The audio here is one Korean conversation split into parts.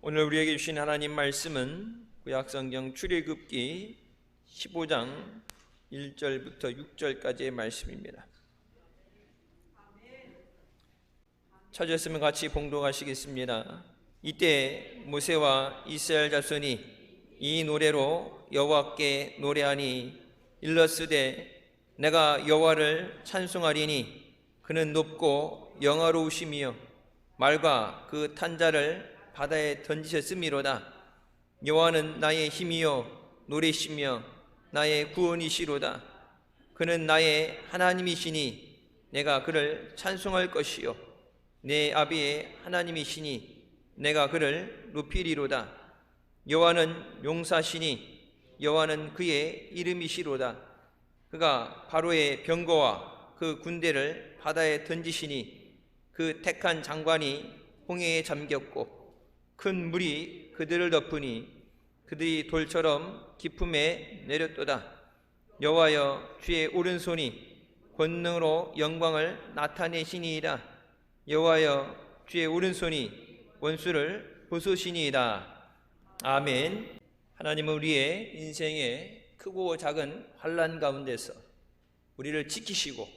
오늘 우리에게 주신 하나님 말씀은 구약성경 출애굽기 15장 1절부터 6절까지의 말씀입니다. 찾았으면 같이 봉독하시겠습니다. 이때 모세와 이스라엘 자손이 이 노래로 여호와께 노래하니 일러스되 내가 여호와를 찬송하리니 그는 높고 영화로우시며 말과 그 탄자를 바다에 던지셨음이로다. 여호와는 나의 힘이요 노래시며 나의 구원이시로다. 그는 나의 하나님이시니 내가 그를 찬송할 것이요 내 아비의 하나님이시니 내가 그를 높이리로다. 여호와는 용사시니 여호와는 그의 이름이시로다. 그가 바로의 병거와 그 군대를 바다에 던지시니 그 택한 장관이 홍해에 잠겼고 큰 물이 그들을 덮으니 그들이 돌처럼 깊음에 내렸도다. 여호와여 주의 오른손이 권능으로 영광을 나타내시니이다. 여호와여 주의 오른손이 원수를 부수시니이다. 아멘. 하나님은 우리의 인생의 크고 작은 환난 가운데서 우리를 지키시고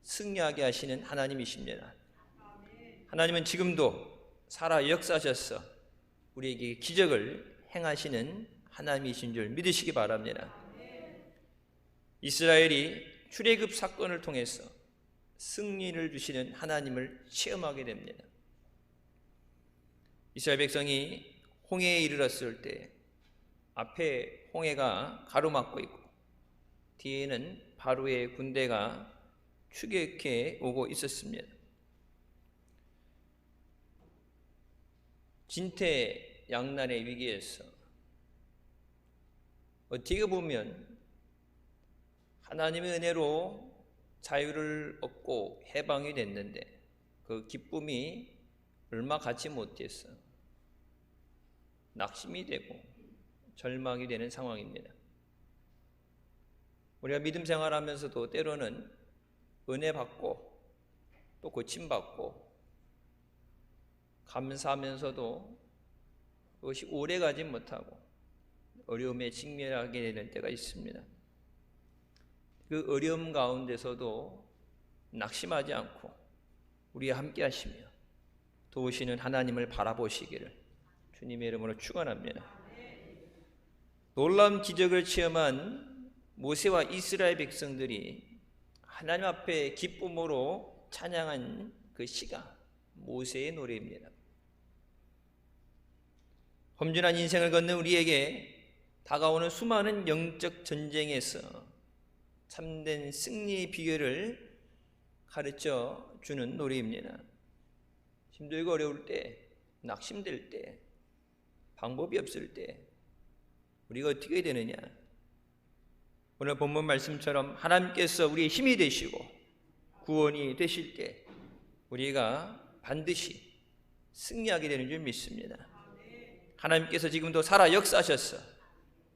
승리하게 하시는 하나님이십니다. 하나님은 지금도 살아 역사하셔서 우리에게 기적을 행하시는 하나님이신 줄 믿으시기 바랍니다. 이스라엘이 출애굽 사건을 통해서 승리를 주시는 하나님을 체험하게 됩니다. 이스라엘 백성이 홍해에 이르렀을 때 앞에 홍해가 가로막고 있고 뒤에는 바로의 군대가 추격해 오고 있었습니다. 진퇴양난의 위기에서 어떻게 보면 하나님의 은혜로 자유를 얻고 해방이 됐는데 그 기쁨이 얼마 갖지 못해서 낙심이 되고 절망이 되는 상황입니다. 우리가 믿음 생활하면서도 때로는 은혜 받고 또 고침받고 감사하면서도 그것이 오래가지 못하고 어려움에 직면하게 되는 때가 있습니다. 그 어려움 가운데서도 낙심하지 않고 우리와 함께 하시며 도우시는 하나님을 바라보시기를 주님의 이름으로 축원합니다. 놀라운 기적을 체험한 모세와 이스라엘 백성들이 하나님 앞에 기쁨으로 찬양한 그 시가 모세의 노래입니다. 험준한 인생을 걷는 우리에게 다가오는 수많은 영적 전쟁에서 참된 승리의 비결을 가르쳐 주는 노래입니다. 힘들고 어려울 때, 낙심될 때, 방법이 없을 때 우리가 어떻게 되느냐? 오늘 본문 말씀처럼 하나님께서 우리의 힘이 되시고 구원이 되실 때 우리가 반드시 승리하게 되는 줄 믿습니다. 하나님께서 지금도 살아 역사하셔서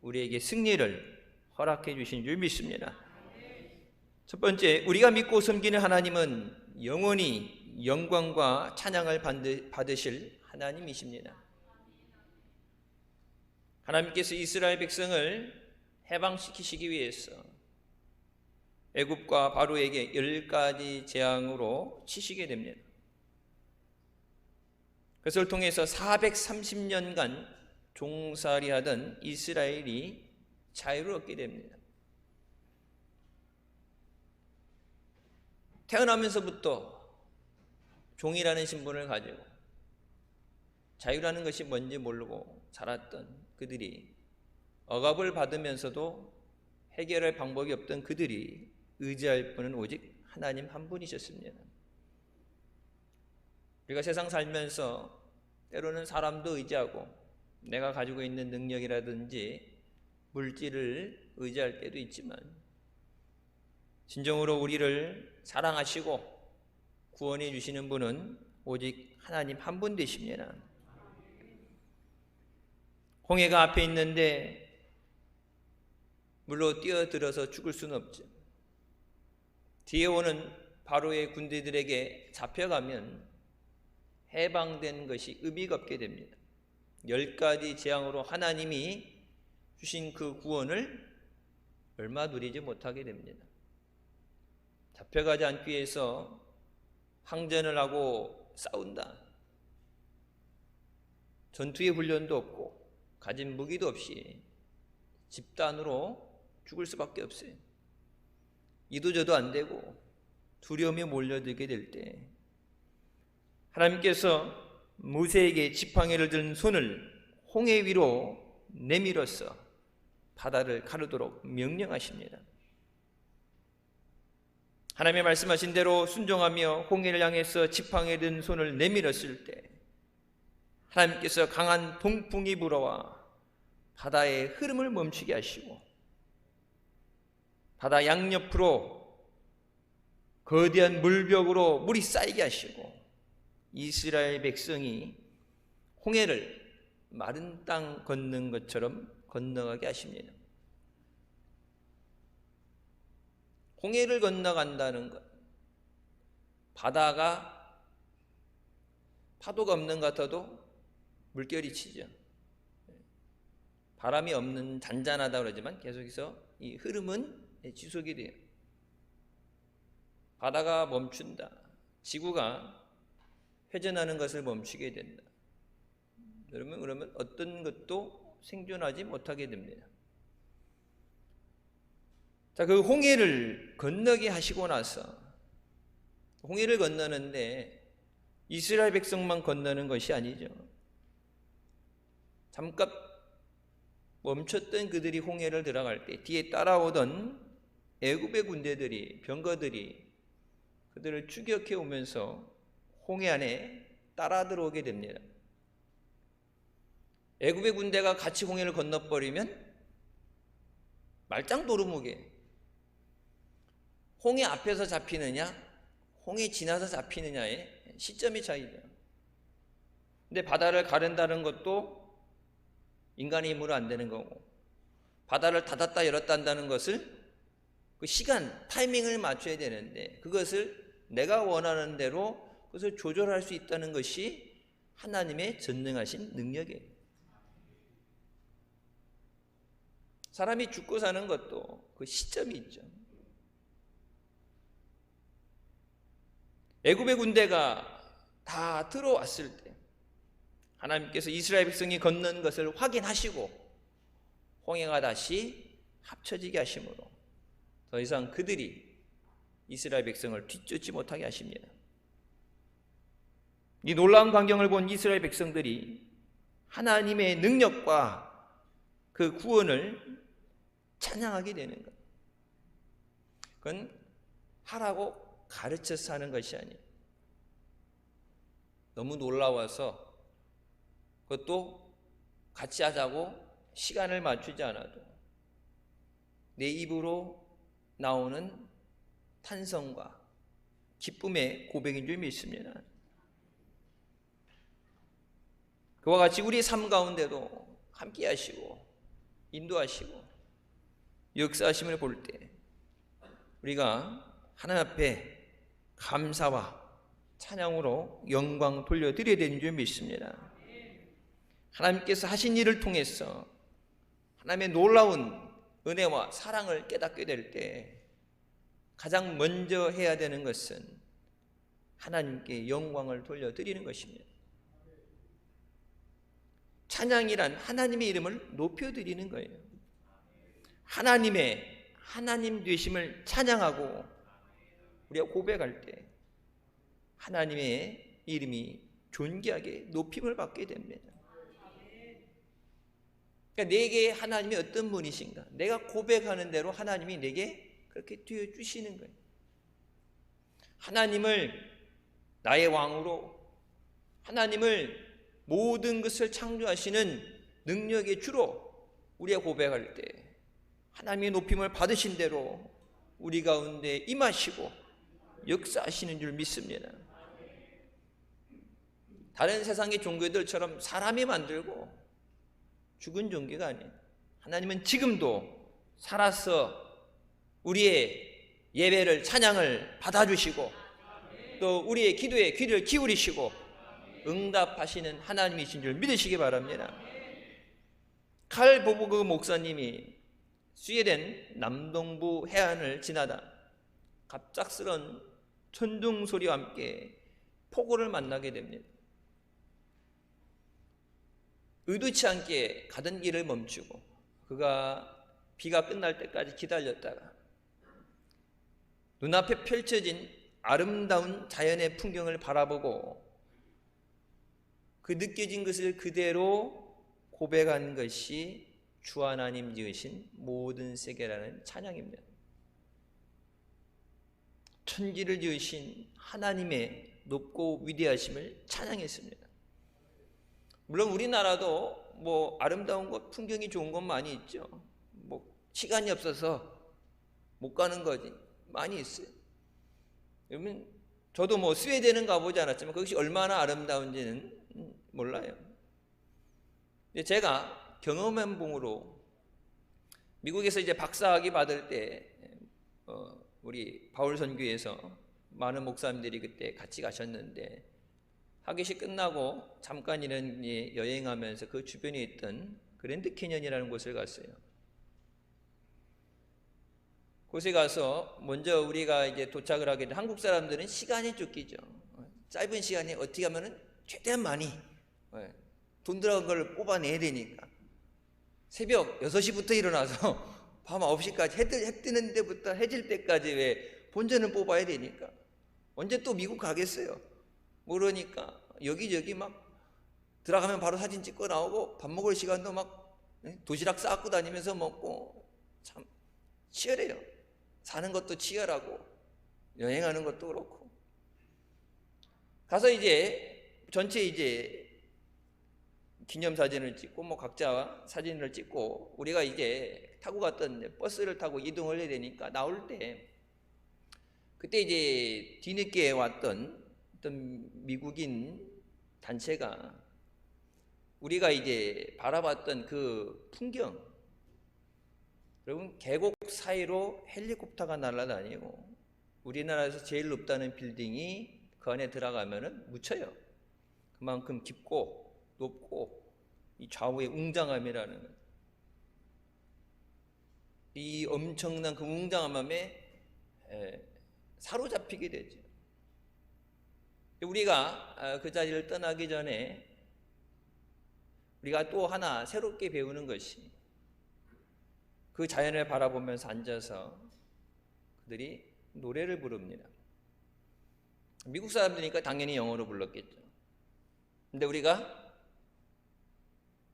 우리에게 승리를 허락해 주신 줄 믿습니다. 첫 번째, 우리가 믿고 섬기는 하나님은 영원히 영광과 찬양을 받으실 하나님이십니다. 하나님께서 이스라엘 백성을 해방시키시기 위해서 애굽과 바로에게 10가지 재앙으로 치시게 됩니다. 그것을 통해서 430년간 종살이하던 이스라엘이 자유를 얻게 됩니다. 태어나면서부터 종이라는 신분을 가지고 자유라는 것이 뭔지 모르고 자랐던 그들이 억압을 받으면서도 해결할 방법이 없던 그들이 의지할 분은 오직 하나님 한 분이셨습니다. 우리가 세상 살면서 때로는 사람도 의지하고 내가 가지고 있는 능력이라든지 물질을 의지할 때도 있지만 진정으로 우리를 사랑하시고 구원해 주시는 분은 오직 하나님 한 분 되십니다. 홍해가 앞에 있는데 물로 뛰어들어서 죽을 수는 없죠. 뒤에 오는 바로의 군대들에게 잡혀가면 해방된 것이 의미가 없게 됩니다. 10가지 재앙으로 하나님이 주신 그 구원을 얼마 누리지 못하게 됩니다. 잡혀가지 않기 위해서 항전을 하고 싸운다. 전투의 훈련도 없고 가진 무기도 없이 집단으로 죽을 수밖에 없어요. 이도저도 안 되고 두려움이 몰려들게 될 때 하나님께서 모세에게 지팡이를 든 손을 홍해 위로 내밀어서 바다를 가르도록 명령하십니다. 하나님의 말씀하신 대로 순종하며 홍해를 향해서 지팡이를 든 손을 내밀었을 때 하나님께서 강한 동풍이 불어와 바다의 흐름을 멈추게 하시고 바다 양옆으로 거대한 물벽으로 물이 쌓이게 하시고 이스라엘 백성이 홍해를 마른 땅 걷는 것처럼 건너가게 하십니다. 홍해를 건너간다는 것, 바다가 파도가 없는 것 같아도 물결이 치죠. 바람이 없는 잔잔하다 그러지만 계속해서 이 흐름은 지속이 돼요. 바다가 멈춘다. 지구가 회전하는 것을 멈추게 된다. 여러분, 그러면 어떤 것도 생존하지 못하게 됩니다. 자, 그 홍해를 건너게 하시고 나서 홍해를 건너는데 이스라엘 백성만 건너는 것이 아니죠. 잠깐 멈췄던 그들이 홍해를 들어갈 때 뒤에 따라오던 애굽의 군대들이, 병거들이 그들을 추격해 오면서 홍해 안에 따라 들어오게 됩니다. 애굽의 군대가 같이 홍해를 건너버리면 말짱도루묵이에요. 홍해 앞에서 잡히느냐, 홍해 지나서 잡히느냐의 시점의 차이죠. 근데 바다를 가른다는 것도 인간의 힘으로 안 되는 거고, 바다를 닫았다 열었다 한다는 것을 그 시간, 타이밍을 맞춰야 되는데 그것을 내가 원하는 대로 그것을 조절할 수 있다는 것이 하나님의 전능하신 능력이에요. 사람이 죽고 사는 것도 그 시점이 있죠. 애굽의 군대가 다 들어왔을 때 하나님께서 이스라엘 백성이 건넌 것을 확인하시고 홍해가 다시 합쳐지게 하심으로 더 이상 그들이 이스라엘 백성을 뒤쫓지 못하게 하십니다. 이 놀라운 광경을 본 이스라엘 백성들이 하나님의 능력과 그 구원을 찬양하게 되는 것. 그건 하라고 가르쳐서 하는 것이 아니에요. 너무 놀라워서 그것도 같이 하자고 시간을 맞추지 않아도 내 입으로 나오는 탄성과 기쁨의 고백인 줄 믿습니다. 그와 같이 우리 삶 가운데도 함께 하시고 인도하시고 역사하심을 볼 때 우리가 하나님 앞에 감사와 찬양으로 영광 돌려드려야 되는 줄 믿습니다. 하나님께서 하신 일을 통해서 하나님의 놀라운 은혜와 사랑을 깨닫게 될 때 가장 먼저 해야 되는 것은 하나님께 영광을 돌려드리는 것입니다. 찬양이란 하나님의 이름을 높여드리는 거예요. 하나님 되심을 찬양하고 우리가 고백할 때 하나님의 이름이 존귀하게 높임을 받게 됩니다. 그러니까 내게 하나님이 어떤 분이신가, 내가 고백하는 대로 하나님이 내게 그렇게 되어주시는 거예요. 하나님을 나의 왕으로, 하나님을 모든 것을 창조하시는 능력의 주로 우리가 고백할 때 하나님의 높임을 받으신 대로 우리 가운데 임하시고 역사하시는 줄 믿습니다. 다른 세상의 종교들처럼 사람이 만들고 죽은 종교가 아니에요. 하나님은 지금도 살아서 우리의 예배를, 찬양을 받아주시고 또 우리의 기도에 귀를 기울이시고 응답하시는 하나님이신 줄 믿으시기 바랍니다. 칼 보보그 목사님이 스웨덴 남동부 해안을 지나다 갑작스런 천둥 소리와 함께 폭우를 만나게 됩니다. 의도치 않게 가던 길을 멈추고 그가 비가 끝날 때까지 기다렸다가 눈앞에 펼쳐진 아름다운 자연의 풍경을 바라보고 그 느껴진 것을 그대로 고백한 것이 주 하나님 지으신 모든 세계라는 찬양입니다. 천지를 지으신 하나님의 높고 위대하심을 찬양했습니다. 물론 우리나라도 뭐 아름다운 곳, 풍경이 좋은 곳 많이 있죠. 뭐 시간이 없어서 못 가는 거지 많이 있어요. 그러면 저도 뭐 스웨덴은 가보지 않았지만 그것이 얼마나 아름다운지는 몰라요. 제가 경험한 봉으로 미국에서 이제 박사학위 받을 때 우리 바울 선교에서 많은 목사님들이 그때 같이 가셨는데 학위식 끝나고 잠깐 이런 여행하면서 그 주변에 있던 그랜드 캐년이라는 곳을 갔어요. 곳에 가서 먼저 우리가 이제 도착을 하게 된 한국 사람들은 시간이 쫓기죠. 짧은 시간에 어떻게 하면은 최대한 많이 돈 들어간 걸 뽑아내야 되니까 새벽 6시부터 일어나서 밤 9시까지 해 뜨는 데부터 해질 때까지 왜 본전을 뽑아야 되니까 언제 또 미국 가겠어요. 모르니까 여기저기 막 들어가면 바로 사진 찍고 나오고 밥 먹을 시간도 막 도시락 싸갖고 다니면서 먹고 참 치열해요. 사는 것도 치열하고 여행하는 것도 그렇고 가서 이제 전체 이제 기념사진을 찍고 뭐 각자 사진을 찍고 우리가 이제 타고 갔던 버스를 타고 이동을 해야 되니까 나올 때 그때 이제 뒤늦게 왔던 어떤 미국인 단체가 우리가 이제 바라봤던 그 풍경 여러분 계곡 사이로 헬리콥터가 날아다니고 우리나라에서 제일 높다는 빌딩이 그 안에 들어가면은 묻혀요. 그만큼 깊고 높고 이 좌우의 웅장함이라는 이 엄청난 그 웅장함에 사로잡히게 되죠. 우리가 그 자리를 떠나기 전에 우리가 또 하나 새롭게 배우는 것이 그 자연을 바라보면서 앉아서 그들이 노래를 부릅니다. 미국 사람들이니까 당연히 영어로 불렀겠죠. 근데 우리가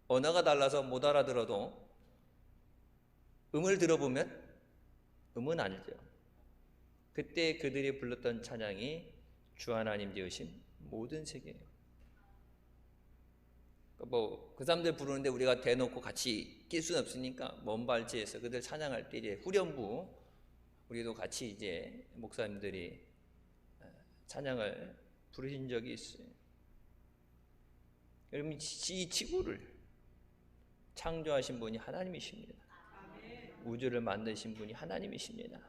언어가 달라서 못 알아들어도 음을 들어보면 음은 알죠. 그때 그들이 불렀던 찬양이 주 하나님 지으신 모든 세계예요. 뭐 그 사람들 부르는데 우리가 대놓고 같이 낄 수는 없으니까 먼 발치에서 그들 찬양할 때 이제 후렴부 우리도 같이 이제 목사님들이 찬양을 부르신 적이 있어요. 여러분 이 지구를 창조하신 분이 하나님이십니다. 우주를 만드신 분이 하나님이십니다.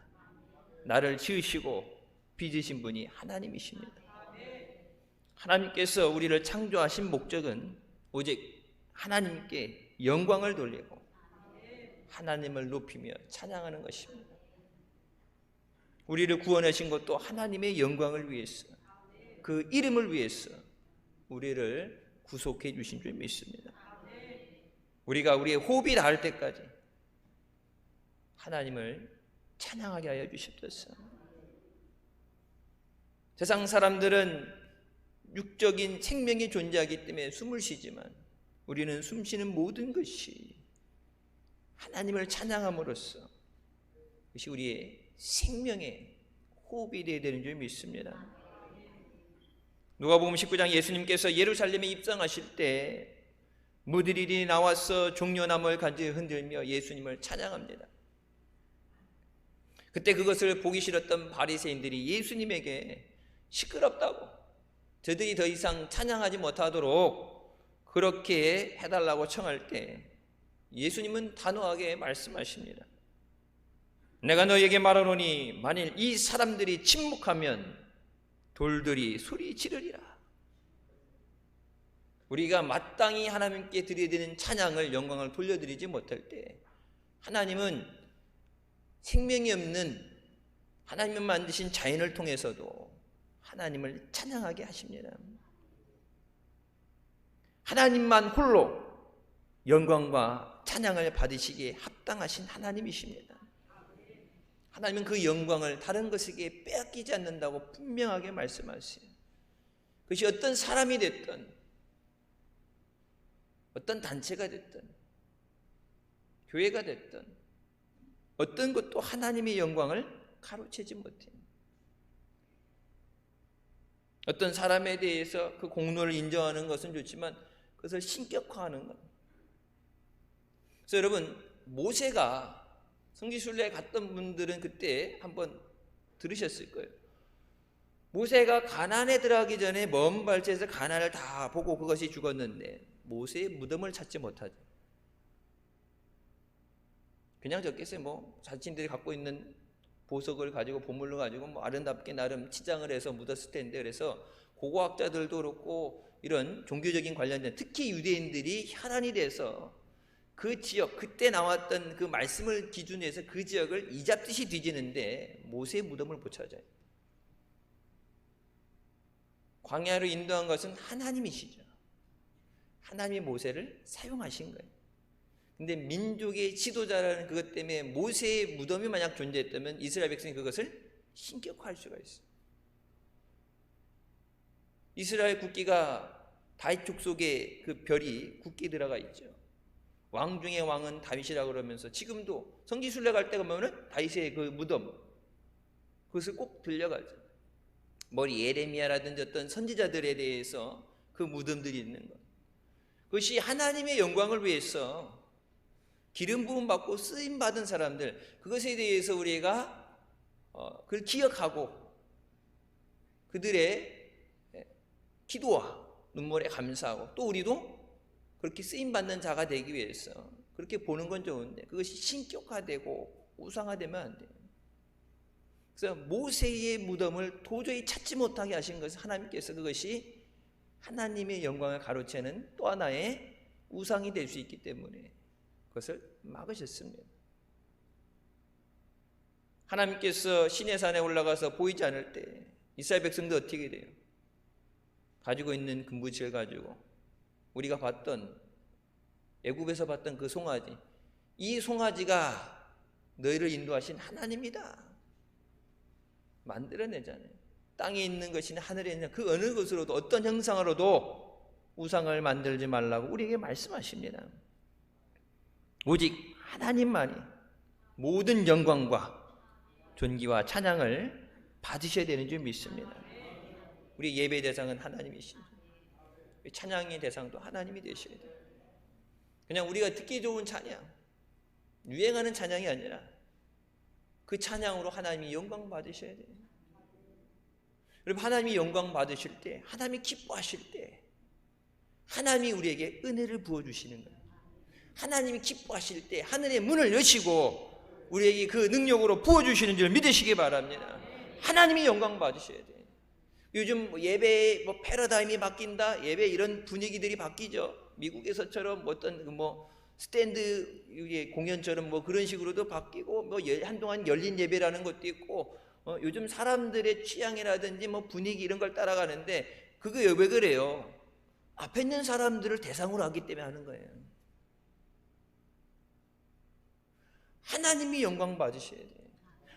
나를 지으시고 빚으신 분이 하나님이십니다. 하나님께서 우리를 창조하신 목적은 오직 하나님께 영광을 돌리고 하나님을 높이며 찬양하는 것입니다. 우리를 구원하신 것도 하나님의 영광을 위해서 그 이름을 위해서 우리를 구속해 주신 줄 믿습니다. 우리가 우리의 호흡이 닿을 때까지 하나님을 찬양하게 하여 주십소서. 세상 사람들은 육적인 생명이 존재하기 때문에 숨을 쉬지만 우리는 숨쉬는 모든 것이 하나님을 찬양함으로써 그것이 우리의 생명의 호흡이 되어야 되는 줄 믿습니다. 누가복음 19장 예수님께서 예루살렘에 입성하실 때 무리들이 나와서 종려나무를 가지고 흔들며 예수님을 찬양합니다. 그때 그것을 보기 싫었던 바리새인들이 예수님에게 시끄럽다고 저들이 더 이상 찬양하지 못하도록 그렇게 해달라고 청할 때 예수님은 단호하게 말씀하십니다. 내가 너에게 말하노니 만일 이 사람들이 침묵하면 돌들이 소리 지르리라. 우리가 마땅히 하나님께 드려야 되는 찬양을, 영광을 돌려드리지 못할 때 하나님은 생명이 없는 하나님이 만드신 자연을 통해서도 하나님을 찬양하게 하십니다. 하나님만 홀로 영광과 찬양을 받으시기에 합당하신 하나님이십니다. 하나님은 그 영광을 다른 것에게 빼앗기지 않는다고 분명하게 말씀하세요. 그것이 어떤 사람이 됐든 어떤 단체가 됐든 교회가 됐든 어떤 것도 하나님의 영광을 가로채지 못해요. 어떤 사람에 대해서 그 공로를 인정하는 것은 좋지만 그것을 신격화하는 것. 그래서 여러분, 모세가 성지순례에 갔던 분들은 그때 한번 들으셨을 거예요. 모세가 가나안에 들어가기 전에 먼 발치에서 가나안을 다 보고 그것이 죽었는데 모세의 무덤을 찾지 못하죠. 그냥 적겠어요. 뭐 자신들이 갖고 있는 보석을 가지고 보물을 가지고 뭐 아름답게 나름 치장을 해서 묻었을 텐데, 그래서 고고학자들도 그렇고 이런 종교적인 관련된 특히 유대인들이 혈안이 돼서 그 지역, 그때 나왔던 그 말씀을 기준으로 해서 그 지역을 이잡듯이 뒤지는데 모세의 무덤을 못 찾아요. 광야로 인도한 것은 하나님이시죠. 하나님이 모세를 사용하신 거예요. 근데 민족의 지도자라는 그것 때문에 모세의 무덤이 만약 존재했다면 이스라엘 백성이 그것을 신격화할 수가 있어요. 이스라엘 국기가 다윗 족속에 그 별이 국기에 들어가 있죠. 왕 중의 왕은 다윗이라고 그러면서 지금도 성지순례 갈 때 가면은 다윗의 그 무덤, 그것을 꼭 들려가죠. 머리 예레미야라든지 어떤 선지자들에 대해서 그 무덤들이 있는 것. 그것이 하나님의 영광을 위해서 기름 부음 받고 쓰임 받은 사람들, 그것에 대해서 우리가 그걸 기억하고 그들의 기도와 눈물에 감사하고 또 우리도 그렇게 쓰임 받는 자가 되기 위해서 그렇게 보는 건 좋은데 그것이 신격화되고 우상화되면 안 돼요. 그래서 모세의 무덤을 도저히 찾지 못하게 하신 것은 하나님께서 그것이 하나님의 영광을 가로채는 또 하나의 우상이 될 수 있기 때문에 그것을 막으셨습니다. 하나님께서 시내산에 올라가서 보이지 않을 때 이스라엘 백성도 어떻게 돼요? 가지고 있는 금붙이를 가지고 우리가 봤던 애굽에서 봤던 그 송아지, 이 송아지가 너희를 인도하신 하나님이다 만들어내잖아요. 땅에 있는 것이나 하늘에 있는 그 어느 것으로도 어떤 형상으로도 우상을 만들지 말라고 우리에게 말씀하십니다. 오직 하나님만이 모든 영광과 존귀와 찬양을 받으셔야 되는 줄 믿습니다. 우리 예배 대상은 하나님이십니다. 찬양의 대상도 하나님이 되셔야 돼요. 그냥 우리가 듣기 좋은 찬양, 유행하는 찬양이 아니라 그 찬양으로 하나님이 영광 받으셔야 돼요. 여러분, 하나님이 영광 받으실 때, 하나님이 기뻐하실 때 하나님이 우리에게 은혜를 부어주시는 거예요. 하나님이 기뻐하실 때 하늘의 문을 여시고 우리에게 그 능력으로 부어주시는 줄 믿으시기 바랍니다. 하나님이 영광 받으셔야 돼요. 요즘 예배 패러다임이 바뀐다, 예배 이런 분위기들이 바뀌죠. 미국에서처럼 어떤 스탠드 공연처럼 그런 식으로도 바뀌고 한동안 열린 예배라는 것도 있고 요즘 사람들의 취향이라든지 분위기 이런 걸 따라가는데 그게 왜 그래요? 앞에 있는 사람들을 대상으로 하기 때문에 하는 거예요. 하나님이 영광 받으셔야 돼요.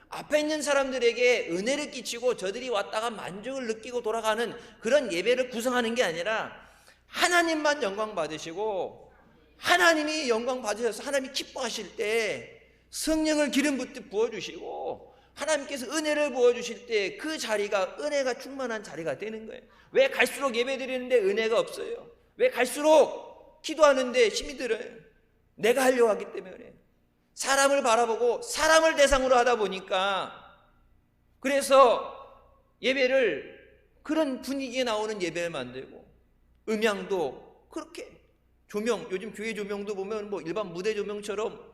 앞에 있는 사람들에게 은혜를 끼치고 저들이 왔다가 만족을 느끼고 돌아가는 그런 예배를 구성하는 게 아니라 하나님만 영광 받으시고 하나님이 영광 받으셔서 하나님이 기뻐하실 때 성령을 기름 붓듯 부어주시고 하나님께서 은혜를 부어주실 때 그 자리가 은혜가 충만한 자리가 되는 거예요. 왜 갈수록 예배 드리는데 은혜가 없어요? 왜 갈수록 기도하는데 힘이 들어요? 내가 하려고 하기 때문에 그래요. 사람을 바라보고 사람을 대상으로 하다 보니까 그래서 예배를 그런 분위기에 나오는 예배를 만들고 음향도 그렇게 조명, 요즘 교회 조명도 보면 일반 무대 조명처럼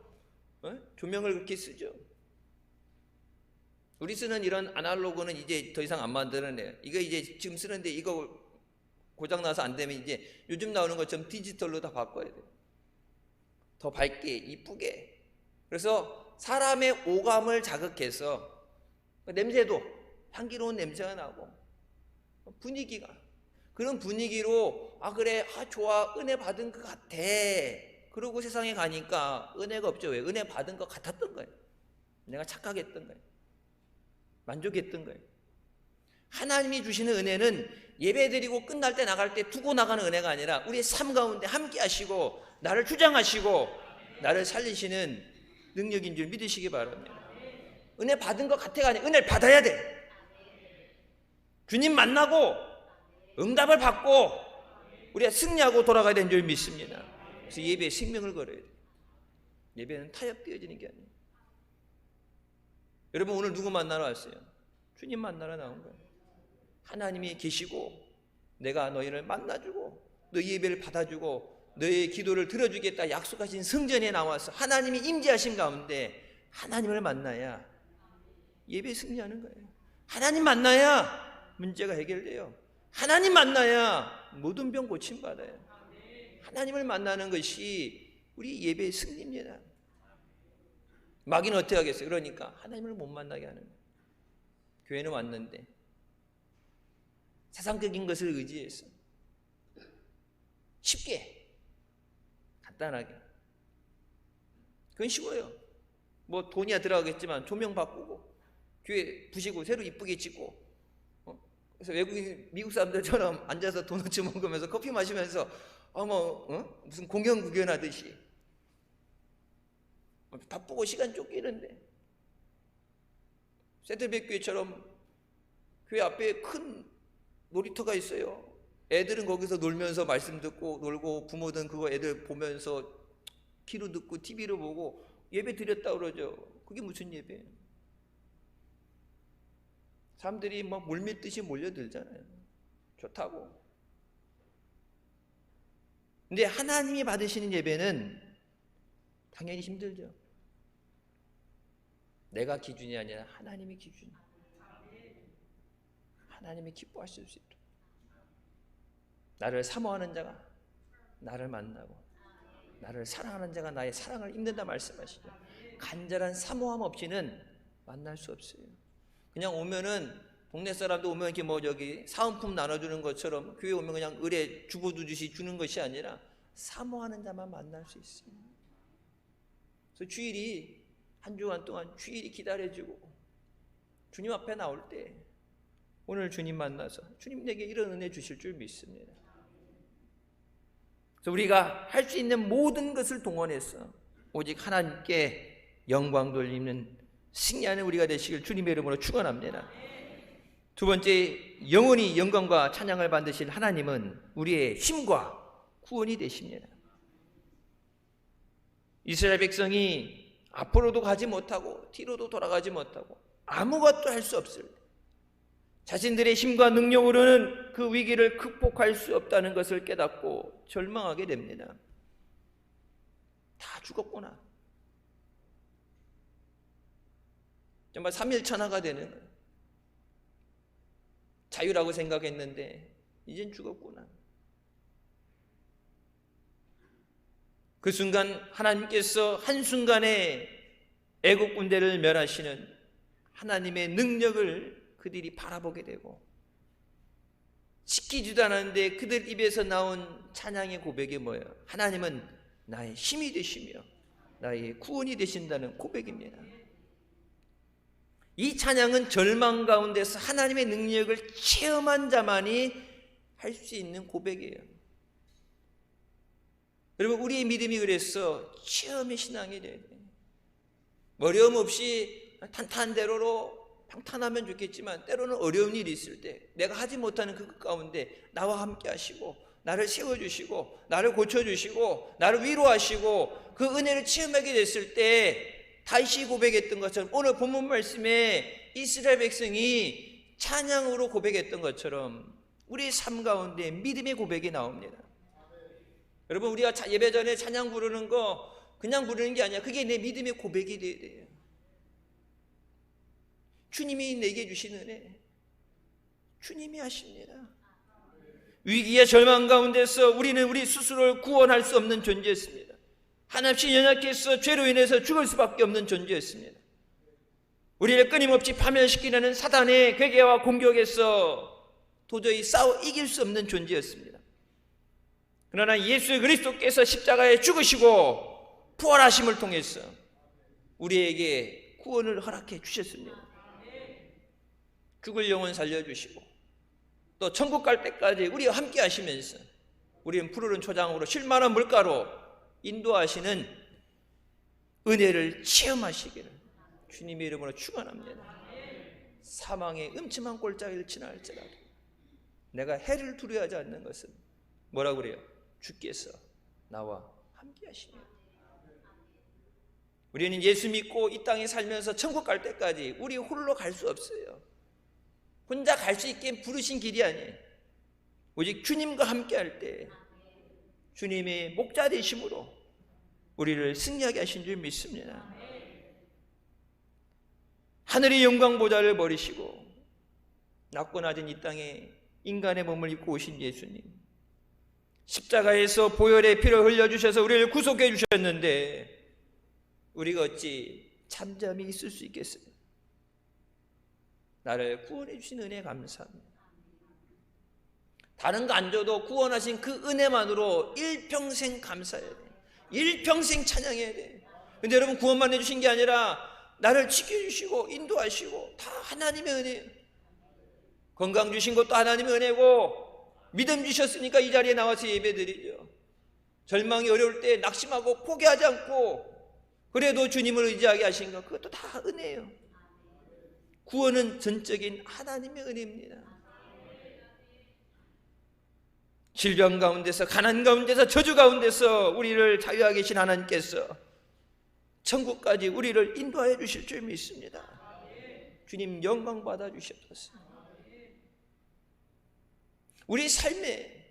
조명을 그렇게 쓰죠. 우리 쓰는 이런 아날로그는 이제 더 이상 안 만들어내요. 이거 이제 지금 쓰는데 이거 고장나서 안 되면 이제 요즘 나오는 것처럼 디지털로 다 바꿔야 돼요. 더 밝게, 이쁘게. 그래서 사람의 오감을 자극해서 냄새도 향기로운 냄새가 나고 분위기가 그런 분위기로 그래 좋아 은혜 받은 것 같아. 그러고 세상에 가니까 은혜가 없죠. 왜? 은혜 받은 것 같았던 거예요. 내가 착각했던 거예요. 만족했던 거예요. 하나님이 주시는 은혜는 예배드리고 끝날 때 나갈 때 두고 나가는 은혜가 아니라 우리의 삶 가운데 함께 하시고 나를 주장하시고 나를 살리시는 능력인 줄 믿으시기 바랍니다. 은혜 받은 것 같아가 아니라 은혜를 받아야 돼. 주님 만나고 응답을 받고 우리가 승리하고 돌아가야 되는 줄 믿습니다. 그래서 예배에 생명을 걸어야 돼. 예배는 타협되어지는 게 아니에요. 여러분 오늘 누구 만나러 왔어요? 주님 만나러 나온 거예요. 하나님이 계시고 내가 너희를 만나주고 너희 예배를 받아주고 너희의 기도를 들어주겠다 약속하신 성전에 나와서 하나님이 임재하신 가운데 하나님을 만나야 예배 승리하는 거예요. 하나님 만나야 문제가 해결돼요. 하나님 만나야 모든 병 고침받아요. 하나님을 만나는 것이 우리 예배의 승리입니다. 마귀는 어떻게 하겠어요? 그러니까 하나님을 못 만나게 하는 거예요. 교회는 왔는데 세상적인 것을 의지해서 쉽게 간단하게 그건 쉬워요. 뭐 돈이야 들어가겠지만 조명 바꾸고 교회 부시고 새로 이쁘게 짓고 그래서 외국인 미국 사람들처럼 앉아서 도넛 먹으면서 커피 마시면서 무슨 공연 구경하듯이 바쁘고 시간 쫓기는데 세트백 교회처럼 교회 앞에 큰 놀이터가 있어요. 애들은 거기서 놀면서 말씀 듣고 놀고 부모들은 그거 애들 보면서 귀로 듣고 TV로 보고 예배 드렸다 그러죠. 그게 무슨 예배예요? 사람들이 막 물밀듯이 몰려들잖아요. 좋다고. 근데 하나님이 받으시는 예배는 당연히 힘들죠. 내가 기준이 아니라 하나님이 기준. 하나님이 기뻐하실 수 있도록 나를 사모하는 자가 나를 만나고 나를 사랑하는 자가 나의 사랑을 입는다 말씀하시죠. 간절한 사모함 없이는 만날 수 없어요. 그냥 오면은 동네 사람도 오면 이렇게 뭐 저기 사은품 나눠주는 것처럼 교회 오면 그냥 의뢰 주고두듯이 주는 것이 아니라 사모하는 자만 만날 수 있어요. 그래서 주일이 한 주간 동안 주일이 기다려지고 주님 앞에 나올 때 오늘 주님 만나서 주님 내게 이런 은혜 주실 줄 믿습니다. 그래서 우리가 할 수 있는 모든 것을 동원해서 오직 하나님께 영광 돌리는 승리하는 우리가 되시길 주님의 이름으로 축원합니다. 두 번째, 영원히 영광과 찬양을 받으실 하나님은 우리의 힘과 구원이 되십니다. 이스라엘 백성이 앞으로도 가지 못하고 뒤로도 돌아가지 못하고 아무것도 할 수 없을 때 자신들의 힘과 능력으로는 그 위기를 극복할 수 없다는 것을 깨닫고 절망하게 됩니다. 다 죽었구나. 정말 삼일천하가 되는 거예요. 자유라고 생각했는데 이젠 죽었구나. 그 순간 하나님께서 한순간에 애국 군대를 멸하시는 하나님의 능력을 그들이 바라보게 되고 지키지도 않았는데 그들 입에서 나온 찬양의 고백이 뭐예요? 하나님은 나의 힘이 되시며 나의 구원이 되신다는 고백입니다. 이 찬양은 절망 가운데서 하나님의 능력을 체험한 자만이 할 수 있는 고백이에요. 여러분 우리의 믿음이 그래서 체험의 신앙이 돼야 돼요. 어려움 없이 탄탄대로로 평탄하면 좋겠지만 때로는 어려운 일이 있을 때 내가 하지 못하는 그 가운데 나와 함께 하시고 나를 세워주시고 나를 고쳐주시고 나를 위로하시고 그 은혜를 체험하게 됐을 때 다시 고백했던 것처럼 오늘 본문 말씀에 이스라엘 백성이 찬양으로 고백했던 것처럼 우리의 삶 가운데 믿음의 고백이 나옵니다. 여러분 우리가 예배 전에 찬양 부르는 거 그냥 부르는 게 아니야. 그게 내 믿음의 고백이 돼야 돼요. 주님이 내게 주신 은혜 주님이 하십니다. 위기의 절망 가운데서 우리는 우리 스스로를 구원할 수 없는 존재였습니다. 한없이 연약해서 죄로 인해서 죽을 수밖에 없는 존재였습니다. 우리를 끊임없이 파멸시키려는 사단의 괴계와 공격에서 도저히 싸워 이길 수 없는 존재였습니다. 그러나 예수 그리스도께서 십자가에 죽으시고 부활하심을 통해서 우리에게 구원을 허락해 주셨습니다. 죽을 영혼 살려주시고 또 천국 갈 때까지 우리와 함께 하시면서 우리는 푸르른 초장으로 쉴만한 물가로 인도하시는 은혜를 체험하시기를 주님의 이름으로 축원합니다. 사망의 음침한 골짜기를 지나갈지라도 내가 해를 두려워하지 않는 것은 뭐라고 그래요? 주께서 나와 함께 하시며. 우리는 예수 믿고 이 땅에 살면서 천국 갈 때까지 우리 홀로 갈 수 없어요. 혼자 갈 수 있게 부르신 길이 아니에요. 오직 주님과 함께 할 때 주님의 목자 되심으로 우리를 승리하게 하신 줄 믿습니다. 하늘의 영광 보좌를 버리시고 낮고 낮은 이 땅에 인간의 몸을 입고 오신 예수님, 십자가에서 보혈의 피를 흘려주셔서 우리를 구속해 주셨는데 우리가 어찌 잠잠히 있을 수 있겠어요? 나를 구원해 주신 은혜 감사합니다. 다른 거 안 줘도 구원하신 그 은혜만으로 일평생 감사해야 돼. 일평생 찬양해야 돼. 근데 여러분, 구원만 해주신 게 아니라 나를 지켜주시고 인도하시고 다 하나님의 은혜예요. 건강 주신 것도 하나님의 은혜고, 믿음 주셨으니까 이 자리에 나와서 예배드리죠. 절망이 어려울 때 낙심하고 포기하지 않고 그래도 주님을 의지하게 하신 것, 그것도 다 은혜예요. 구원은 전적인 하나님의 은혜입니다. 질병 가운데서, 가난 가운데서, 저주 가운데서 우리를 자유하게 계신 하나님께서 천국까지 우리를 인도하여 주실 줄 믿습니다. 주님 영광 받아 주시옵소서. 우리 삶에,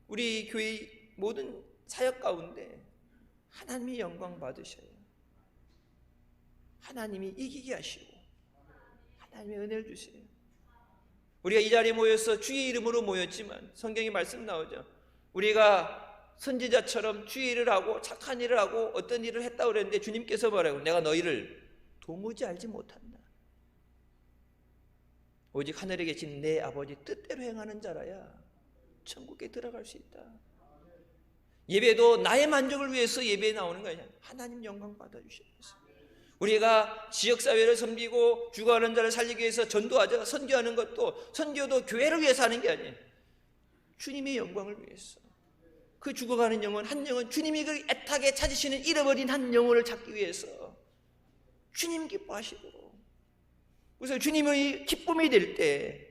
우리 교회 모든 사역 가운데 하나님이 영광 받으셔요. 하나님이 이기게 하시고 하나님의 은혜를 주세요. 우리가 이 자리에 모여서 주의 이름으로 모였지만 성경에 말씀 나오죠. 우리가 선지자처럼 주의 일을 하고 착한 일을 하고 어떤 일을 했다고 그랬는데 주님께서 뭐라고? 내가 너희를 도무지 알지 못한다. 오직 하늘에 계신 내 아버지 뜻대로 행하는 자라야 천국에 들어갈 수 있다. 예배도 나의 만족을 위해서 예배에 나오는 거 아니야. 하나님 영광 받아주시옵소서. 우리가 지역사회를 섬기고 죽어가는 자를 살리기 위해서 전도하자, 선교하는 것도, 선교도 교회를 위해서 하는 게 아니에요. 주님의 영광을 위해서. 그 죽어가는 영혼, 한 영혼, 주님이 그 애타게 찾으시는 잃어버린 한 영혼을 찾기 위해서 주님 기뻐하시고, 그래서 주님의 기쁨이 될 때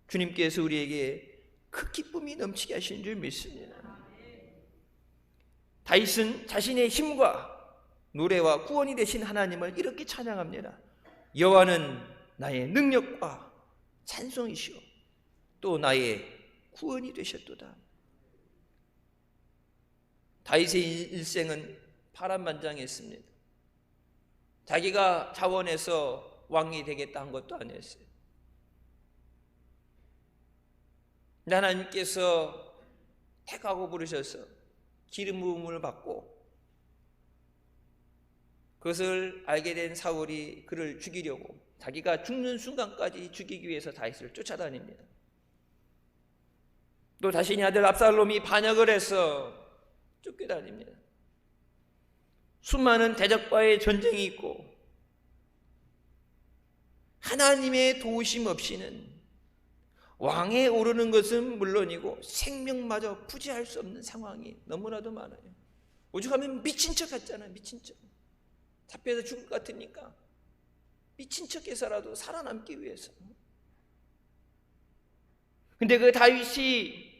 주님께서 우리에게 그 기쁨이 넘치게 하시는 줄 믿습니다. 다윗은 자신의 힘과 노래와 구원이 되신 하나님을 이렇게 찬양합니다. 여호와는 나의 능력과 찬송이시오, 또 나의 구원이 되셨도다. 다윗의 일생은 파란만장했습니다. 자기가 자원해서 왕이 되겠다 한 것도 아니었어요. 하나님께서 택하고 부르셔서 기름 부음을 받고, 그것을 알게 된 사울이 그를 죽이려고 자기가 죽는 순간까지 죽이기 위해서 다윗을 쫓아다닙니다. 또 자신의 아들 압살롬이 반역을 해서 쫓겨다닙니다. 수많은 대적과의 전쟁이 있고 하나님의 도우심 없이는 왕에 오르는 것은 물론이고 생명마저 부지할 수 없는 상황이 너무나도 많아요. 오죽하면 미친 척 했잖아요. 미친 척. 잡혀서 죽을 것 같으니까 미친 척해서라도 살아남기 위해서. 근데 그 다윗이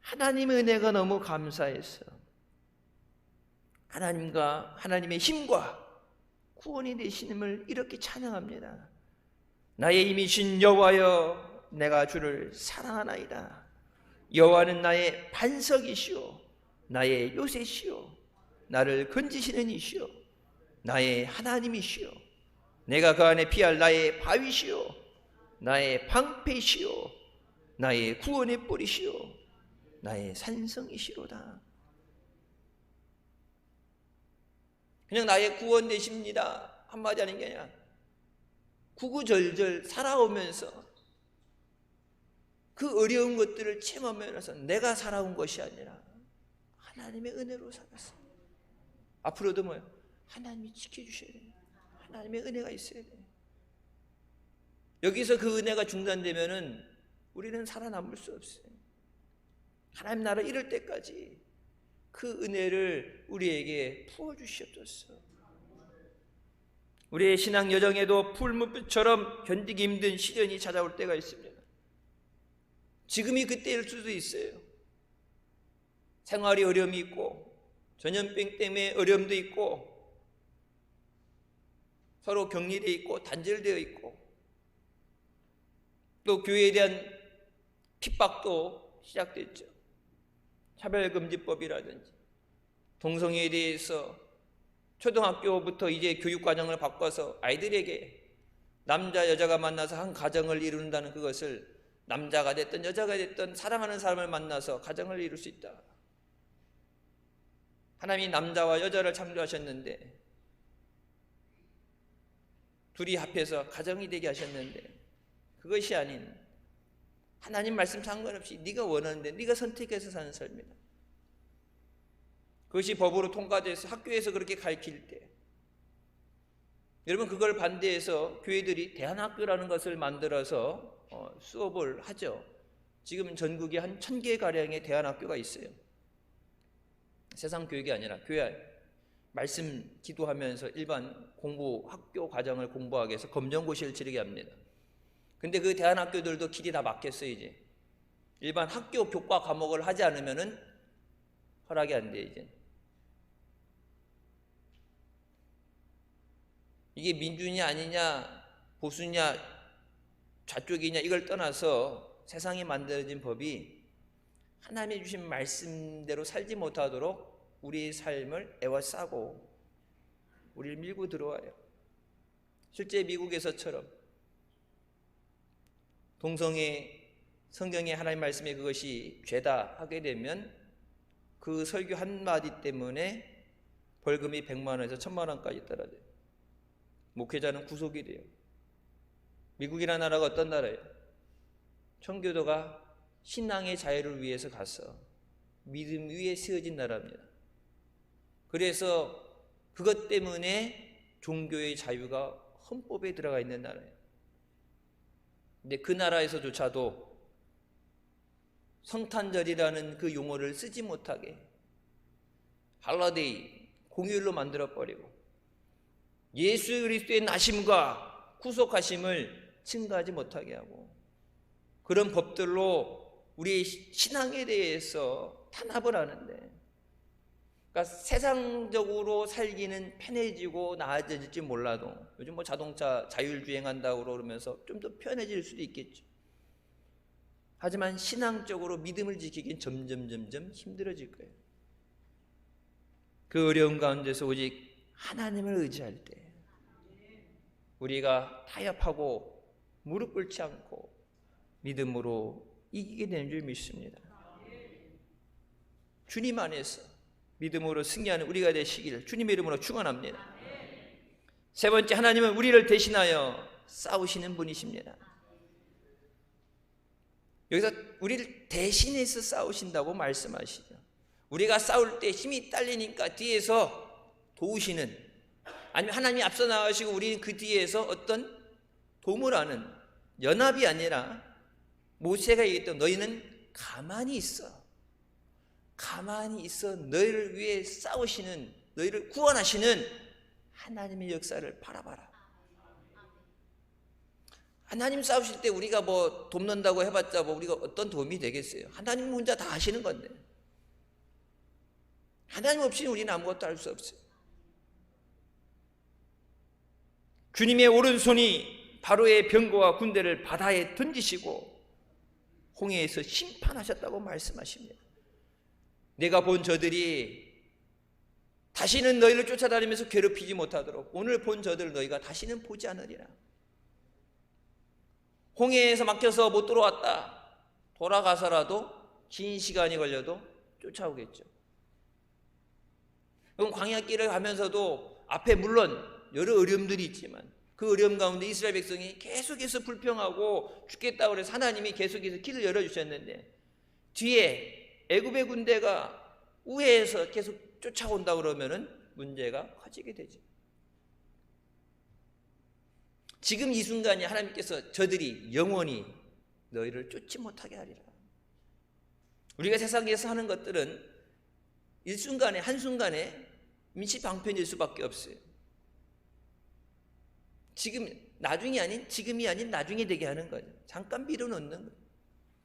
하나님의 은혜가 너무 감사해서 하나님과 하나님의 힘과 구원이 되시님을 이렇게 찬양합니다. 나의 힘이신 여호와여, 내가 주를 사랑하나이다. 여호와는 나의 반석이시오, 나의 요새시오, 나를 건지시는 이시오, 나의 하나님이시오, 내가 그 안에 피할 나의 바위시오, 나의 방패시오, 나의 구원의 뿌리시오 나의 산성이시로다. 그냥 나의 구원 되십니다 한마디 하는 게 아니라 구구절절 살아오면서 그 어려운 것들을 체험하면서 내가 살아온 것이 아니라 하나님의 은혜로 살았어요. 앞으로도 뭐예요? 하나님이 지켜주셔야 돼요. 하나님의 은혜가 있어야 돼요. 여기서 그 은혜가 중단되면은 우리는 살아남을 수 없어요. 하나님 나라 이룰 때까지 그 은혜를 우리에게 부어주시옵소서. 우리의 신앙 여정에도 풀무불처럼 견디기 힘든 시련이 찾아올 때가 있습니다. 지금이 그때일 수도 있어요. 생활이 어려움이 있고 전염병 때문에 어려움도 있고 서로 격리되어 있고 단절되어 있고 또 교회에 대한 핍박도 시작됐죠. 차별금지법이라든지 동성애에 대해서 초등학교부터 이제 교육과정을 바꿔서 아이들에게 남자 여자가 만나서 한 가정을 이룬다는 그것을 남자가 됐든 여자가 됐든 사랑하는 사람을 만나서 가정을 이룰 수 있다. 하나님이 남자와 여자를 창조하셨는데 둘이 합해서 가정이 되게 하셨는데 그것이 아닌 하나님 말씀 상관없이 네가 원하는데 네가 선택해서 사는 삶이다. 그것이 법으로 통과돼서 학교에서 그렇게 가르칠 때 여러분 그걸 반대해서 교회들이 대안학교라는 것을 만들어서 수업을 하죠. 지금 전국에 한 1000개 가량의 대안학교가 있어요. 세상 교육이 아니라 교회 말씀 기도하면서 일반 공부 학교 과정을 공부하기 위해서 검정고시를 치르게 합니다. 근데 그 대안학교들도 길이 다 막혔어요. 이제 일반 학교 교과 과목을 하지 않으면은 허락이 안 돼. 이제 이게 민주냐 아니냐 보수냐 좌쪽이냐 이걸 떠나서 세상에 만들어진 법이 하나님이 주신 말씀대로 살지 못하도록 우리의 삶을 에워싸고 우리를 밀고 들어와요. 실제 미국에서처럼 동성애 성경의 하나님 말씀에 그것이 죄다 하게 되면 그 설교 한마디 때문에 벌금이 100만 원에서 1000만 원까지 떨어져요. 목회자는 구속이 돼요. 미국이라는 나라가 어떤 나라예요? 청교도가 신앙의 자유를 위해서 가서 믿음 위에 세워진 나라입니다. 그래서 그것 때문에 종교의 자유가 헌법에 들어가 있는 나라예요. 근데 그 나라에서조차도 성탄절이라는 그 용어를 쓰지 못하게 할러데이, 공휴일로 만들어버리고 예수 그리스도의 나심과 구속하심을 증거하지 못하게 하고 그런 법들로 우리의 신앙에 대해서 탄압을 하는데 그러니까 세상적으로 살기는 편해지고 나아질지 몰라도 요즘 뭐 자동차 자율주행한다고 그러면서 좀 더 편해질 수도 있겠죠. 하지만 신앙적으로 믿음을 지키긴 점점 힘들어질 거예요. 그 어려운 가운데서 오직 하나님을 의지할 때 우리가 타협하고 무릎 꿇지 않고 믿음으로 이기게 되는 줄 믿습니다. 주님 안에서 믿음으로 승리하는 우리가 되시기를 주님의 이름으로 축원합니다. 세 번째, 하나님은 우리를 대신하여 싸우시는 분이십니다. 여기서 우리를 대신해서 싸우신다고 말씀하시죠. 우리가 싸울 때 힘이 딸리니까 뒤에서 도우시는, 아니면 하나님이 앞서 나가시고 우리는 그 뒤에서 어떤 도움을 하는, 연합이 아니라 모세가 얘기했던 너희는 가만히 있어. 가만히 있어 너희를 위해 싸우시는, 너희를 구원하시는 하나님의 역사를 바라봐라. 하나님 싸우실 때 우리가 뭐 돕는다고 해봤자 뭐 우리가 어떤 도움이 되겠어요? 하나님 혼자 다 하시는 건데 하나님 없이는 우리는 아무것도 할 수 없어요. 주님의 오른손이 바로의 병거와 군대를 바다에 던지시고 홍해에서 심판하셨다고 말씀하십니다. 내가 본 저들이 다시는 너희를 쫓아다니면서 괴롭히지 못하도록 오늘 본 저들을 너희가 다시는 보지 않으리라. 홍해에서 막혀서 못 들어왔다. 돌아가서라도 긴 시간이 걸려도 쫓아오겠죠. 그럼 광야길을 가면서도 앞에 물론 여러 어려움들이 있지만 그 어려움 가운데 이스라엘 백성이 계속해서 불평하고 죽겠다고 해서 하나님이 계속해서 길을 열어주셨는데 뒤에 애굽의 군대가 우회해서 계속 쫓아온다 그러면은 문제가 커지게 되죠. 지금 이 순간에 하나님께서 저들이 영원히 너희를 쫓지 못하게 하리라. 우리가 세상에서 하는 것들은 일순간에 한순간에 임시방편일 수밖에 없어요. 지금 나중이 아닌 지금이 아닌 나중에 되게 하는 거죠. 잠깐 미뤄놓는 거예요.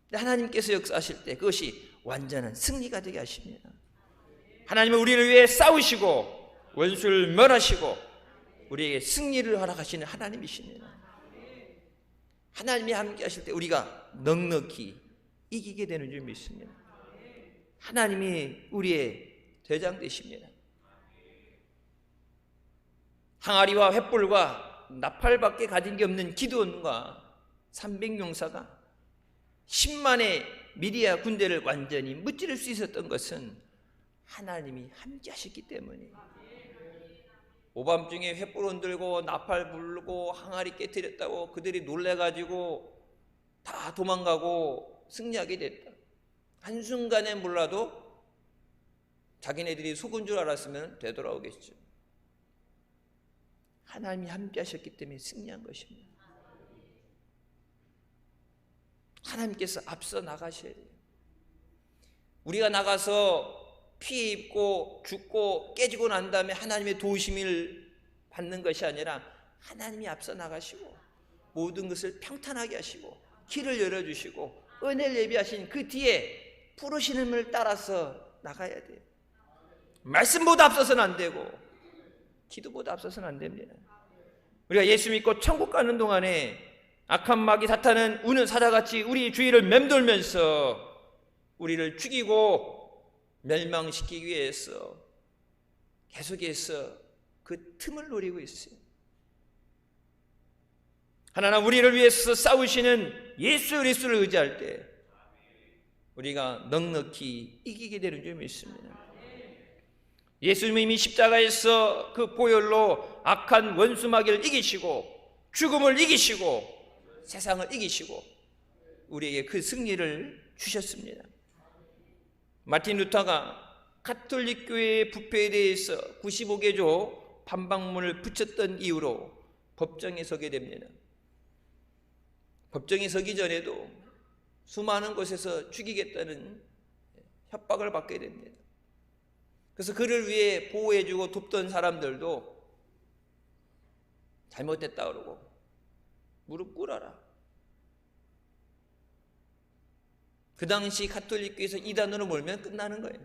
근데 하나님께서 역사하실 때 그것이 완전한 승리가 되게 하십니다. 하나님은 우리를 위해 싸우시고 원수를 멸하시고 우리에게 승리를 허락하시는 하나님이십니다. 하나님이 함께 하실 때 우리가 넉넉히 이기게 되는 줄 믿습니다. 하나님이 우리의 대장 되십니다. 항아리와 횃불과 나팔밖에 가진 게 없는 기드온과 300용사가 10만의 미디아 군대를 완전히 무찌를 수 있었던 것은 하나님이 함께 하셨기 때문이에요. 오밤중에 횃불 들고 나팔 불고 항아리 깨뜨렸다고 그들이 놀래가지고 다 도망가고 승리하게 됐다. 한순간에 몰라도 자기네들이 속은 줄 알았으면 되돌아오겠죠. 하나님이 함께 하셨기 때문에 승리한 것입니다. 하나님께서 앞서 나가셔야 돼요. 우리가 나가서 피해 입고 죽고 깨지고 난 다음에 하나님의 도우심을 받는 것이 아니라 하나님이 앞서 나가시고 모든 것을 평탄하게 하시고 길을 열어주시고 은혜를 예비하신 그 뒤에 부르시는을 따라서 나가야 돼요. 말씀보다 앞서서는 안 되고 기도보다 앞서서는 안 됩니다. 우리가 예수 믿고 천국 가는 동안에 악한 마귀 사탄은 우는 사자같이 우리 주위를 맴돌면서 우리를 죽이고 멸망시키기 위해서 계속해서 그 틈을 노리고 있어요. 하나님 우리를 위해서 싸우시는 예수 그리스도를 의지할 때 우리가 넉넉히 이기게 되는 줄 믿습니다. 예수님이 십자가에서 그 보혈로 악한 원수 마귀를 이기시고 죽음을 이기시고 세상을 이기시고 우리에게 그 승리를 주셨습니다. 마틴 루터가 가톨릭 교회의 부패에 대해서 95개조 반박문을 붙였던 이유로 법정에 서게 됩니다. 법정에 서기 전에도 수많은 곳에서 죽이겠다는 협박을 받게 됩니다. 그래서 그를 위해 보호해주고 돕던 사람들도 잘못됐다 그러고 무릎 꿇어라. 그 당시 가톨릭교에서 이단으로 몰면 끝나는 거예요.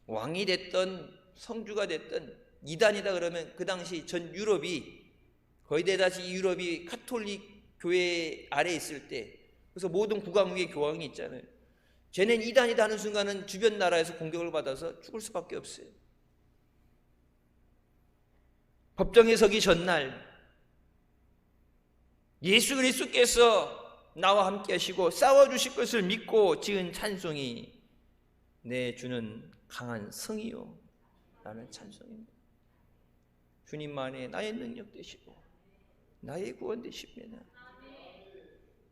왕이 됐던 성주가 됐던 이단이다 그러면 그 당시 전 유럽이 거의 대다수 유럽이 가톨릭 교회 아래에 있을 때 그래서 모든 국왕국의 교황이 있잖아요. 쟤는 이단이다 하는 순간은 주변 나라에서 공격을 받아서 죽을 수밖에 없어요. 법정에 서기 전날 예수 그리스도께서 나와 함께 하시고 싸워주실 것을 믿고 지은 찬송이 내 주는 강한 성이요 라는 찬송입니다. 주님만이 나의 능력 되시고 나의 구원 되십니다.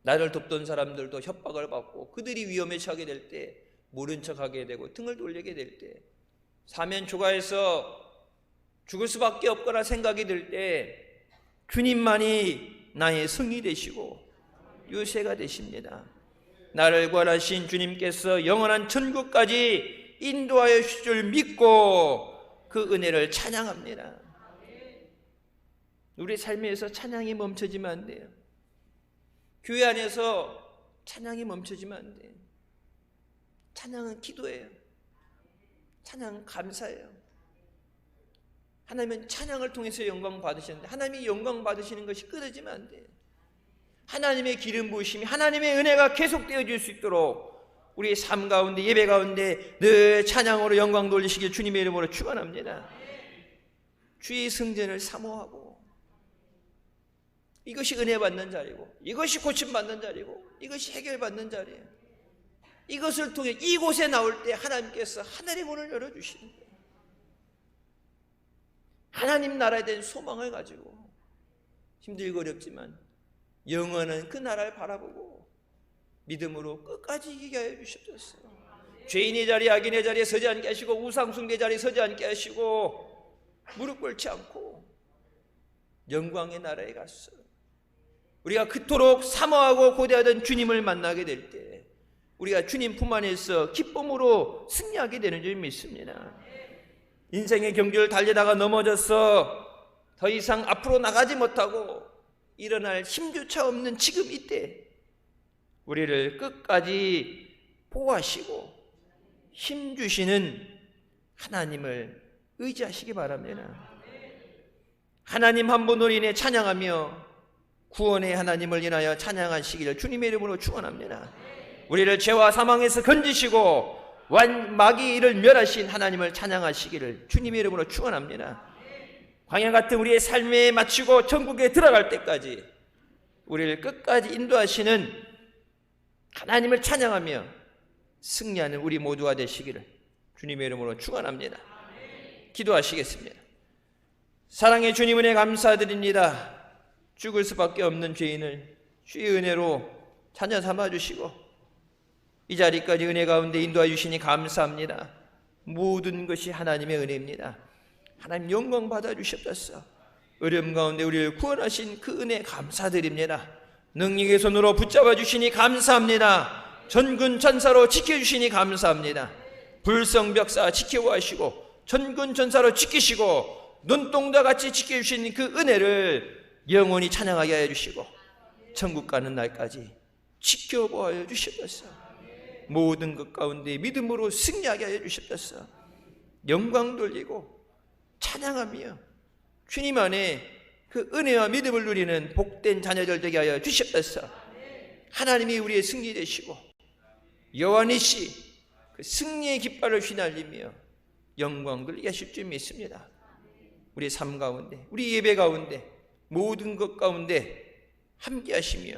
나를 돕던 사람들도 협박을 받고 그들이 위험에 처하게 될 때 모른 척하게 되고 등을 돌리게 될 때 사면 초가에서 죽을 수밖에 없거나 생각이 들 때 주님만이 나의 성이 되시고 유세가 되십니다. 나를 구원하신 주님께서 영원한 천국까지 인도하여 주실 줄 믿고 그 은혜를 찬양합니다. 우리 삶에서 찬양이 멈춰지면 안 돼요. 교회 안에서 찬양이 멈춰지면 안 돼요. 찬양은 기도예요. 찬양은 감사예요. 하나님은 찬양을 통해서 영광 받으시는데 하나님이 영광 받으시는 것이 끊어지면 안 돼요. 하나님의 기름 부으심이 하나님의 은혜가 계속되어질 수 있도록 우리의 삶 가운데 예배 가운데 늘 찬양으로 영광 돌리시길 주님의 이름으로 축원합니다. 주의 성전을 사모하고 이것이 은혜 받는 자리고, 이것이 고침 받는 자리고, 이것이 해결 받는 자리예요. 이것을 통해 이곳에 나올 때 하나님께서 하늘의 문을 열어주시는 거예요. 하나님 나라에 대한 소망을 가지고 힘들고 어렵지만 영원한 그 나라를 바라보고 믿음으로 끝까지 이기게 하여 주셨어요. 죄인의 자리, 악인의 자리에 서지 않게 하시고, 우상 숭배 자리에 서지 않게 하시고, 무릎 꿇지 않고 영광의 나라에 갔어. 우리가 그토록 사모하고 고대하던 주님을 만나게 될 때 우리가 주님 품 안에서 기쁨으로 승리하게 되는 줄 믿습니다. 인생의 경주를 달리다가 넘어져서 더 이상 앞으로 나가지 못하고 일어날 힘조차 없는 지금 이때 우리를 끝까지 보호하시고 힘주시는 하나님을 의지하시기 바랍니다. 하나님 한 분으로 인해 찬양하며 구원의 하나님을 인하여 찬양하시기를 주님의 이름으로 축원합니다. 우리를 죄와 사망에서 건지시고 마귀의 일을 멸하신 하나님을 찬양하시기를 주님의 이름으로 축원합니다. 광야 같은 우리의 삶에 마치고 천국에 들어갈 때까지 우리를 끝까지 인도하시는 하나님을 찬양하며 승리하는 우리 모두가 되시기를 주님의 이름으로 축원합니다. 기도하시겠습니다. 사랑의 주님, 은혜 감사드립니다. 죽을 수밖에 없는 죄인을 주의 은혜로 자녀 삼아주시고 이 자리까지 은혜 가운데 인도해 주시니 감사합니다. 모든 것이 하나님의 은혜입니다. 하나님 영광 받아주셨소서. 어려움 가운데 우리를 구원하신 그 은혜 감사드립니다. 능력의 손으로 붙잡아 주시니 감사합니다. 전군 전사로 지켜주시니 감사합니다. 불성벽사 지켜하시고 전군 전사로 지키시고 눈동자 같이 지켜주신 그 은혜를 영원히 찬양하게 하여 주시고 천국 가는 날까지 지켜보아 주시옵소서. 모든 것 가운데 믿음으로 승리하게 하여 주시옵소서. 영광 돌리고 찬양하며 주님 안에 그 은혜와 믿음을 누리는 복된 자녀들 되게 하여 주시옵소서. 하나님이 우리의 승리 되시고 여호와니시 그 승리의 깃발을 휘날리며 영광 돌리게 하실 줄 믿습니다. 우리 삶 가운데, 우리 예배 가운데, 모든 것 가운데 함께 하시며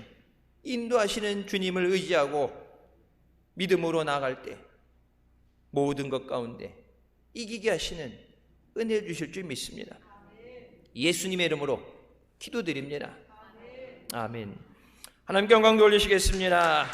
인도하시는 주님을 의지하고 믿음으로 나아갈 때 모든 것 가운데 이기게 하시는 은혜 주실 줄 믿습니다. 예수님의 이름으로 기도드립니다. 아멘. 하나님께 영광 돌리시겠습니다.